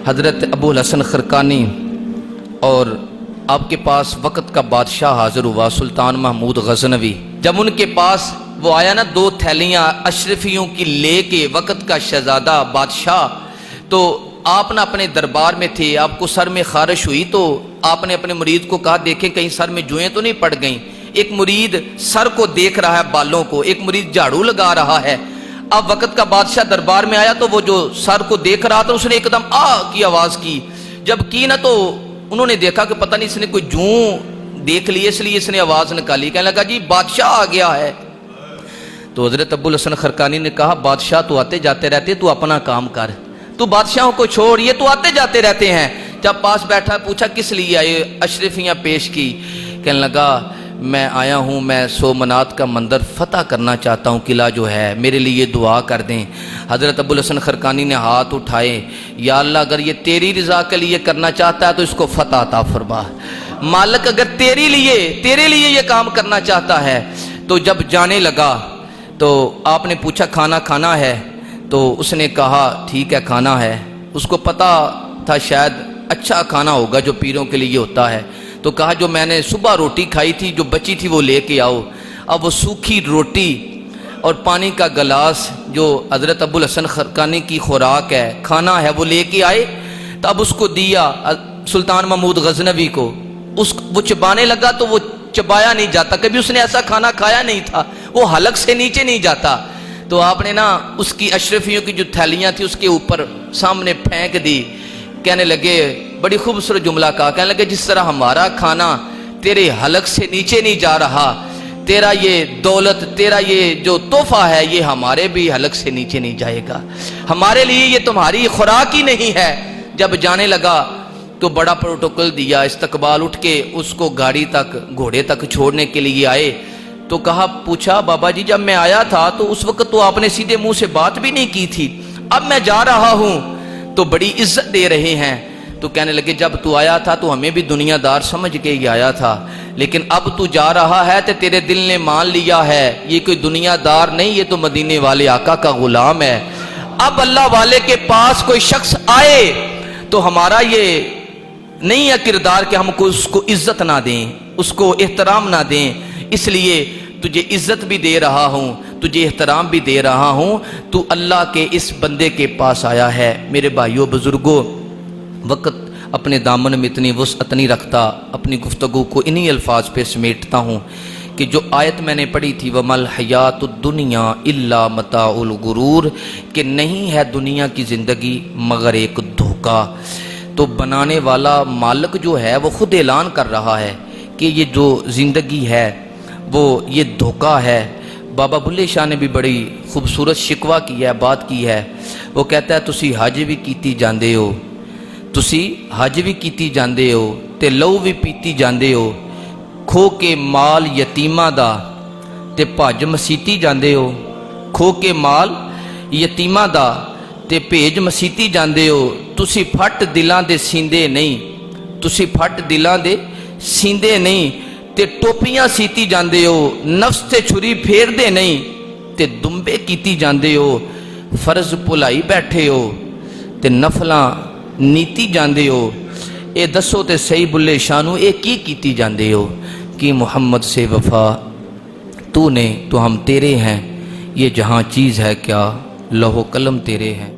حضرت ابو الحسن خرقانی اور آپ کے پاس وقت کا بادشاہ حاضر ہوا، سلطان محمود غزنوی۔ جب ان کے پاس وہ آیا نا 2 تھیلیاں اشرفیوں کی لے کے، وقت کا شہزادہ بادشاہ، تو آپ نہ اپنے دربار میں تھے، آپ کو سر میں خارش ہوئی تو آپ نے اپنے مرید کو کہا دیکھیں کہیں سر میں جوئیں تو نہیں پڑ گئیں۔ ایک مرید سر کو دیکھ رہا ہے، بالوں کو، ایک مرید جھاڑو لگا رہا ہے۔ اب وقت کا بادشاہ دربار میں آیا تو وہ جو سر کو دیکھ رہا تھا اس نے ایک دم آ کی آواز کی، جب کی نا تو انہوں نے دیکھا کہ پتہ نہیں اس نے کوئی جوں دیکھ لی، اس لیے اس نے آواز نکالی، کہنے لگا جی بادشاہ آ گیا ہے۔ تو حضرت ابو الحسن خرقانی نے کہا بادشاہ تو آتے جاتے رہتے، تو اپنا کام کر، تو بادشاہوں کو چھوڑ، یہ تو آتے جاتے رہتے ہیں۔ جب پاس بیٹھا پوچھا کس لیے آئے، اشرفیاں پیش کی، کہنے لگا میں آیا ہوں، میں سومنات کا مندر فتح کرنا چاہتا ہوں، قلعہ جو ہے، میرے لیے دعا کر دیں۔ حضرت ابو الحسن خرقانی نے ہاتھ اٹھائے، یا اللہ اگر یہ تیری رضا کے لیے کرنا چاہتا ہے تو اس کو فتح عطا فرما، مالک اگر تیرے لیے یہ کام کرنا چاہتا ہے۔ تو جب جانے لگا تو آپ نے پوچھا کھانا کھانا ہے، تو اس نے کہا ٹھیک ہے کھانا ہے۔ اس کو پتا تھا شاید اچھا کھانا ہوگا جو پیروں کے لیے ہوتا ہے، تو کہا جو میں نے صبح روٹی کھائی تھی جو بچی تھی وہ لے کے آؤ۔ اب وہ سوکھی روٹی اور پانی کا گلاس جو حضرت ابو الحسن خرقانی کی خوراک ہے، کھانا ہے، وہ لے کے آئے۔ تو اب اس کو دیا سلطان محمود غزنوی کو، وہ چبانے لگا تو وہ چبایا نہیں جاتا، کبھی اس نے ایسا کھانا کھایا نہیں تھا، وہ حلق سے نیچے نہیں جاتا۔ تو آپ نے نا اس کی اشرفیوں کی جو تھیلیاں تھی اس کے اوپر سامنے پھینک دی، کہنے لگے بڑی خوبصورت جملہ کہا، کہنے لگے جس طرح ہمارا کھانا تیرے حلق سے نیچے نہیں جا رہا، تیرا یہ دولت، تیرا یہ جو تحفہ ہے یہ ہمارے بھی حلق سے نیچے نہیں جائے گا، ہمارے لیے یہ تمہاری خوراک ہی نہیں ہے۔ جب جانے لگا تو بڑا پروٹوکول دیا، استقبال، اٹھ کے اس کو گاڑی تک، گھوڑے تک چھوڑنے کے لیے آئے۔ تو کہا پوچھا بابا جی جب میں آیا تھا تو اس وقت تو آپ نے سیدھے منہ سے بات بھی نہیں کی تھی، اب میں جا رہا ہوں تو بڑی عزت دے رہے ہیں۔ تو کہنے لگے جب تو آیا تھا تو ہمیں بھی دنیا دار سمجھ کے ہی آیا تھا، لیکن اب تو جا رہا ہے تو تیرے دل نے مان لیا ہے یہ کوئی دنیا دار نہیں، یہ تو مدینے والے آقا کا غلام ہے۔ اب اللہ والے کے پاس کوئی شخص آئے تو ہمارا یہ نہیں ہے کردار کہ ہم کو اس کو عزت نہ دیں، اس کو احترام نہ دیں، اس لیے تجھے عزت بھی دے رہا ہوں، تجھے احترام بھی دے رہا ہوں، تو اللہ کے اس بندے کے پاس آیا ہے۔ میرے بھائیوں بزرگوں، وقت اپنے دامن میں اتنی وسعت نہیں رکھتا، اپنی گفتگو کو انہی الفاظ پہ سمیٹتا ہوں کہ جو آیت میں نے پڑھی تھی وَمَا الْحَيَاةُ الدُّنْيَا إِلَّا مَتَاعُ الْغُرُورِ، کہ نہیں ہے دنیا کی زندگی مگر ایک دھوکہ۔ تو بنانے والا مالک جو ہے وہ خود اعلان کر رہا ہے کہ یہ جو زندگی ہے وہ یہ دھوکہ ہے۔ بابا بلے شاہ نے بھی بڑی خوبصورت شکوہ کی ہے، بات کی ہے۔ وہ کہتا ہے تسی حج بھی کیتی جاندے ہو، تسی حج بھی کیتی جاندے ہو تے لو بھی پیتی جاندے ہو، کھو کے مال یتیمہ دا تے بھج مسیتی جاندے ہو، کھو کے مال یتیمہ دا تے بھیج مسیتی جاندے ہو، تسی پھٹ دلاں دے سیندے نہیں، تسی پھٹ دلاں دے سیندے نہیں تے ٹوپیاں سیتی جاندے ہو، نفس تے چھری پھیر دے نہیں تے دمبے کیتی جاندے ہو، فرض پلائی بیٹھے ہو تے نفلاں نیتی جاندے ہو، اے دسو تے صحیح بلے شانو اے کی کیتی جاندے ہو، کہ محمد سے وفا تو نے تو ہم تیرے ہیں، یہ جہاں چیز ہے کیا لوح و قلم تیرے ہیں۔